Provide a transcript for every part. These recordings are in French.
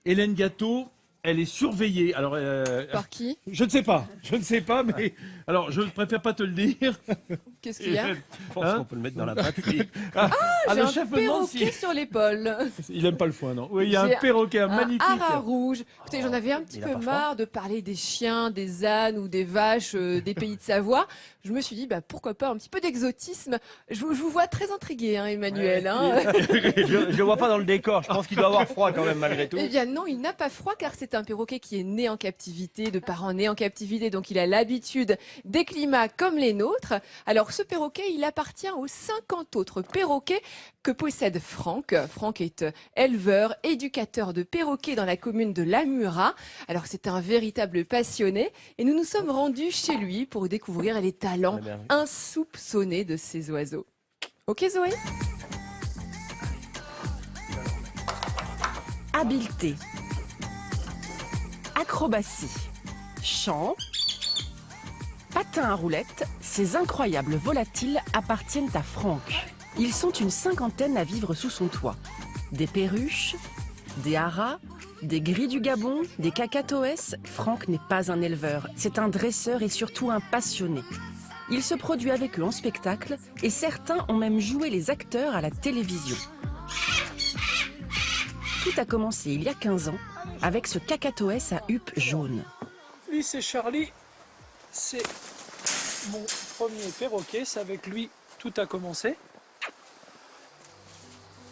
Hélène Gâteau, elle est surveillée. Alors, Par qui? je ne sais pas, mais alors je préfère pas te le dire. Qu'est-ce qu'il y a? Je pense qu'on peut le mettre dans la batterie. J'ai le un chef me demande perroquet sur l'épaule. il aime pas le foin, non. Oui, il y a J'ai un perroquet, un magnifique. Haras rouge. Écoutez, j'en avais un petit il a peu pas froid marre de parler des chiens, des ânes ou des vaches des pays de Savoie. Je me suis dit, pourquoi pas un petit peu d'exotisme. Je vous vois très intrigué, hein, Emmanuel. Hein. Je le vois pas dans le décor. Je pense qu'il doit avoir froid quand même malgré tout. Eh bien non, il n'a pas froid car c'est un perroquet qui est né en captivité, de parents nés en captivité, donc il a l'habitude des climats comme les nôtres. Alors ce perroquet, il appartient aux 50 autres perroquets que possède Franck. Franck est éleveur, éducateur de perroquets dans la commune de Lamura. Alors c'est un véritable passionné et nous nous sommes rendus chez lui pour découvrir les talents insoupçonnés de ces oiseaux. Ok Zoé? Habileté, acrobatie, chant, patin à roulettes, ces incroyables volatiles appartiennent à Franck. Ils sont une cinquantaine à vivre sous son toit. Des perruches, des haras, des gris du Gabon, des cacatoès. Franck n'est pas un éleveur, c'est un dresseur et surtout un passionné. Il se produit avec eux en spectacle et certains ont même joué les acteurs à la télévision. Tout a commencé il y a 15 ans avec ce cacatoès à huppe jaune. Lui, c'est Charlie. C'est mon premier perroquet. C'est avec lui tout a commencé.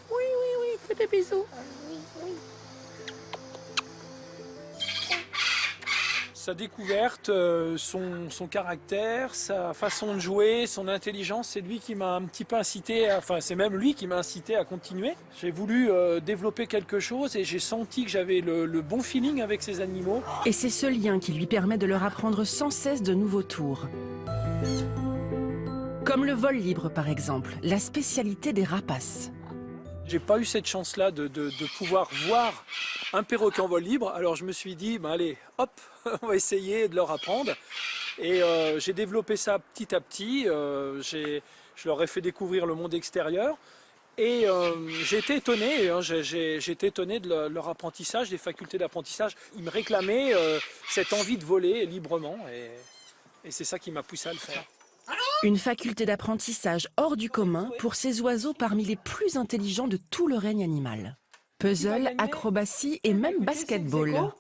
Oui, fais des bisous. Sa découverte, son caractère, sa façon de jouer, son intelligence, c'est lui qui m'a un petit peu incité, c'est même lui qui m'a incité à continuer. J'ai voulu développer quelque chose et j'ai senti que j'avais le bon feeling avec ces animaux. Et c'est ce lien qui lui permet de leur apprendre sans cesse de nouveaux tours. Comme le vol libre par exemple, la spécialité des rapaces. J'ai pas eu cette chance-là de pouvoir voir un perroquet en vol libre, alors je me suis dit, allez, hop, on va essayer de leur apprendre. Et j'ai développé ça petit à petit, je leur ai fait découvrir le monde extérieur. Et j'ai été étonné, j'ai été étonné de leur apprentissage, des facultés d'apprentissage. Ils me réclamaient cette envie de voler librement, et c'est ça qui m'a poussé à le faire. Une faculté d'apprentissage hors du commun pour ces oiseaux parmi les plus intelligents de tout le règne animal. Puzzle, acrobatie et même basketball.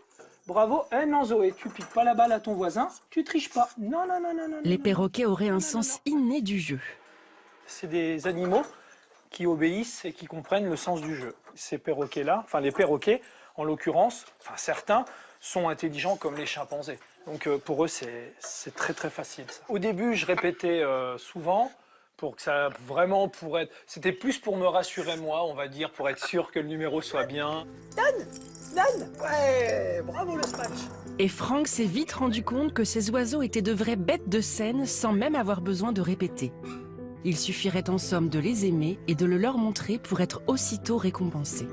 Bravo. Non Zoé, tu piques pas la balle à ton voisin, tu triches pas. Non. Les perroquets auraient un sens inné du jeu. C'est des animaux qui obéissent et qui comprennent le sens du jeu. Ces perroquets-là, les perroquets en l'occurrence, certains sont intelligents comme les chimpanzés. Donc pour eux, c'est très très facile ça. Au début, je répétais souvent pour que ça vraiment c'était plus pour me rassurer moi, on va dire, pour être sûr que le numéro soit bien. Dan, ouais, bravo le smash. Et Franck s'est vite rendu compte que ces oiseaux étaient de vraies bêtes de scène sans même avoir besoin de répéter. Il suffirait en somme de les aimer et de le leur montrer pour être aussitôt récompensé.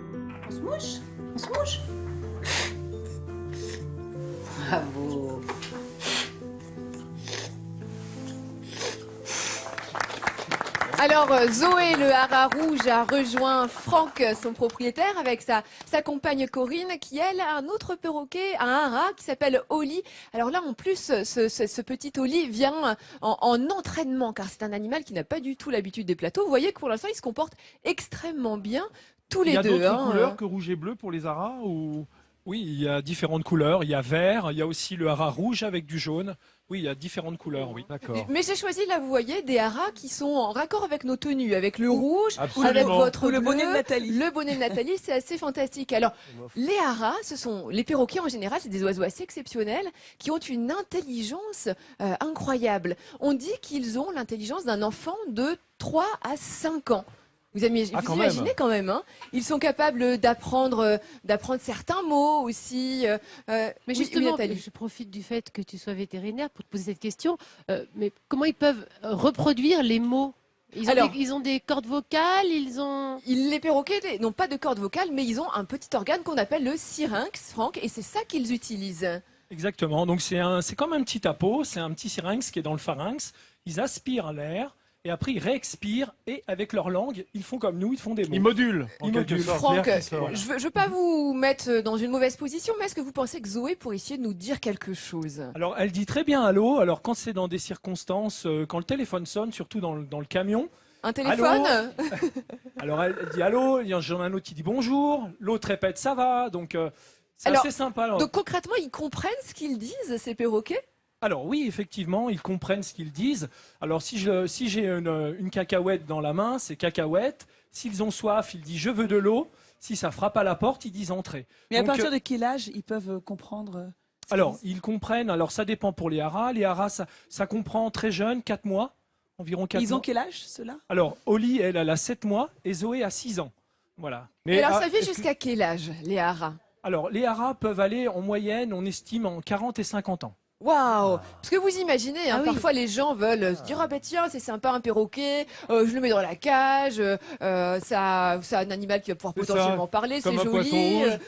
On se mouche. Bravo. Alors Zoé, le haras rouge, a rejoint Franck, son propriétaire, avec sa compagne Corinne, qui elle a un autre perroquet, un haras qui s'appelle Oli. Alors là en plus, ce petit Oli vient en entraînement, car c'est un animal qui n'a pas du tout l'habitude des plateaux. Vous voyez que pour l'instant il se comporte extrêmement bien, tous les deux. Il y a d'autres couleurs que rouge et bleu pour les haras ou... Oui, il y a différentes couleurs. Il y a vert, il y a aussi le haras rouge avec du jaune. Oui, il y a différentes couleurs, oui. D'accord. Mais j'ai choisi, là, vous voyez, des haras qui sont en raccord avec nos tenues, avec le rouge, Absolument. avec votre Ou le bleu, bonnet de Nathalie. Le bonnet de Nathalie, c'est assez fantastique. Alors, les haras, les perroquets en général, c'est des oiseaux assez exceptionnels qui ont une intelligence incroyable. On dit qu'ils ont l'intelligence d'un enfant de 3 à 5 ans. Vous imaginez quand même, hein. Ils sont capables d'apprendre certains mots aussi. Mais justement, je profite du fait que tu sois vétérinaire pour te poser cette question. Mais comment ils peuvent reproduire les mots ? Ils ont des cordes vocales, Les perroquets n'ont pas de cordes vocales, mais ils ont un petit organe qu'on appelle le syrinx, Franck, et c'est ça qu'ils utilisent. Exactement. Donc c'est comme un petit tapot, c'est un petit syrinx qui est dans le pharynx. Ils aspirent l'air. et après ils réexpirent et avec leur langue, ils font comme nous, ils font des mots. Ils modulent. en Ils quelque modulent. sorte, Franck, l'air qui sort. je veux pas vous mettre dans une mauvaise position, mais est-ce que vous pensez que Zoé pourrait essayer de nous dire quelque chose? Alors elle dit très bien allô, alors quand c'est dans des circonstances, quand le téléphone sonne, surtout dans le camion, Un téléphone? alors elle dit allô, il y en a un autre qui dit bonjour, l'autre répète ça va, donc c'est Alors, assez sympa. Alors. Donc concrètement, ils comprennent ce qu'ils disent, ces perroquets? Alors oui, effectivement, ils comprennent ce qu'ils disent. Alors si j'ai une cacahuète dans la main, c'est cacahuète. S'ils ont soif, ils disent je veux de l'eau. Si ça frappe à la porte, ils disent entrez. Mais à Donc, partir de quel âge ils peuvent comprendre ce alors qu'ils disent ils comprennent. Alors ça dépend pour les haras. Les haras, ça comprend très jeune, 4 mois, environ 4 Ils mois. ont quel âge, ceux-là? Alors Oli, elle a 7 mois et Zoé a 6 ans. Voilà. Et alors, ah, ça vit est-ce que- jusqu'à quel âge, les haras? Alors les haras peuvent aller en moyenne, on estime en 40 et 50 ans. Waouh! Parce que vous imaginez, hein, Ah oui. parfois les gens veulent se dire ah ben tiens c'est sympa un perroquet, je le mets dans la cage, ça c'est un animal qui va pouvoir C'est ça, potentiellement parler, c'est comme un joli. poisson rouge.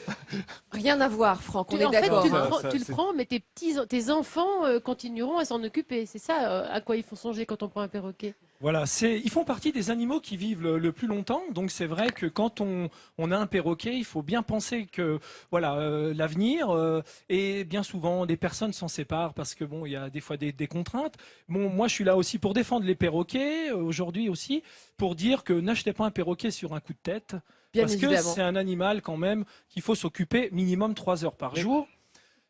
Rien à voir, Franck, on est En fait, d'accord. tu le Ça, prends, ça, tu le c'est- prends, mais tes enfants continueront à s'en occuper. C'est ça à quoi ils font songer quand on prend un perroquet. Voilà, ils font partie des animaux qui vivent le plus longtemps. Donc c'est vrai que quand on a un perroquet, il faut bien penser que voilà l'avenir et bien souvent des personnes s'en séparent parce que bon il y a des fois des contraintes. Bon moi je suis là aussi pour défendre les perroquets aujourd'hui aussi pour dire que n'achetez pas un perroquet sur un coup de tête Bien parce que évidemment. c'est un animal quand même qu'il faut s'occuper minimum 3 heures par jour.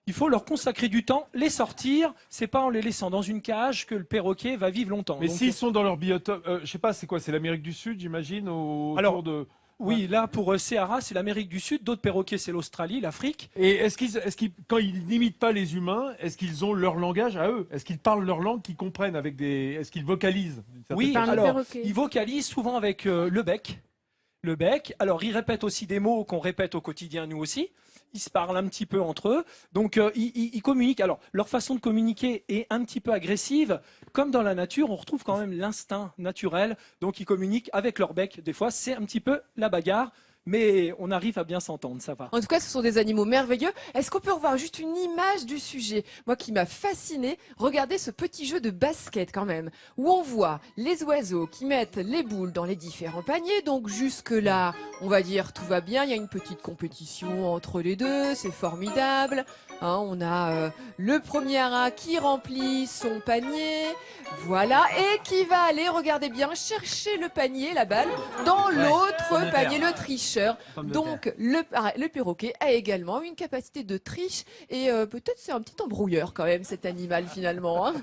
Il faut leur consacrer du temps, les sortir. C'est pas en les laissant dans une cage que le perroquet va vivre longtemps. Mais Donc, s'ils sont dans leur biotope, je sais pas, c'est quoi? C'est l'Amérique du Sud, j'imagine, Alors, autour de. oui, là pour Sahara, c'est l'Amérique du Sud. D'autres perroquets, c'est l'Australie, l'Afrique. Et quand ils n'imitent pas les humains, est-ce qu'ils ont leur langage à eux? Est-ce qu'ils parlent leur langue qu'ils comprennent avec des? Est-ce qu'ils vocalisent? d'une certaine Oui, façon alors ils vocalisent souvent avec le bec. Le bec. Alors ils répètent aussi des mots qu'on répète au quotidien nous aussi. Ils se parlent un petit peu entre eux. Donc ils communiquent. Alors leur façon de communiquer est un petit peu agressive. Comme dans la nature, on retrouve quand même l'instinct naturel. Donc ils communiquent avec leur bec. Des fois, c'est un petit peu la bagarre. Mais on arrive à bien s'entendre, ça va. En tout cas, ce sont des animaux merveilleux. Est-ce qu'on peut revoir juste une image du sujet? Moi qui m'a fasciné, regardez ce petit jeu de basket quand même, où on voit les oiseaux qui mettent les boules dans les différents paniers. Donc jusque-là, on va dire tout va bien. Il y a une petite compétition entre les deux, c'est formidable. Hein, on a le premier hara qui remplit son panier, voilà, et qui va aller, regardez bien, chercher le panier, la balle, dans l'autre panier, le tricheur. Donc le perroquet a également une capacité de triche et peut-être c'est un petit embrouilleur quand même cet animal finalement. Hein.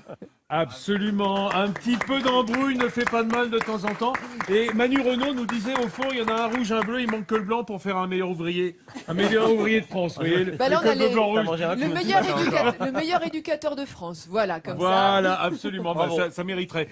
Absolument. Un petit peu d'embrouille ne fait pas de mal de temps en temps. Et Manu Renaud nous disait, au fond, il y en a un rouge, un bleu, il manque que le blanc pour faire un meilleur ouvrier. Un meilleur ouvrier de France. Vous voyez, Bah là, on a le blanc T'as rouge. mangé un coup Le aussi, meilleur, matin. le meilleur éducateur de France, voilà, comme ça. Voilà, absolument. Bah, Bravo. ça mériterait.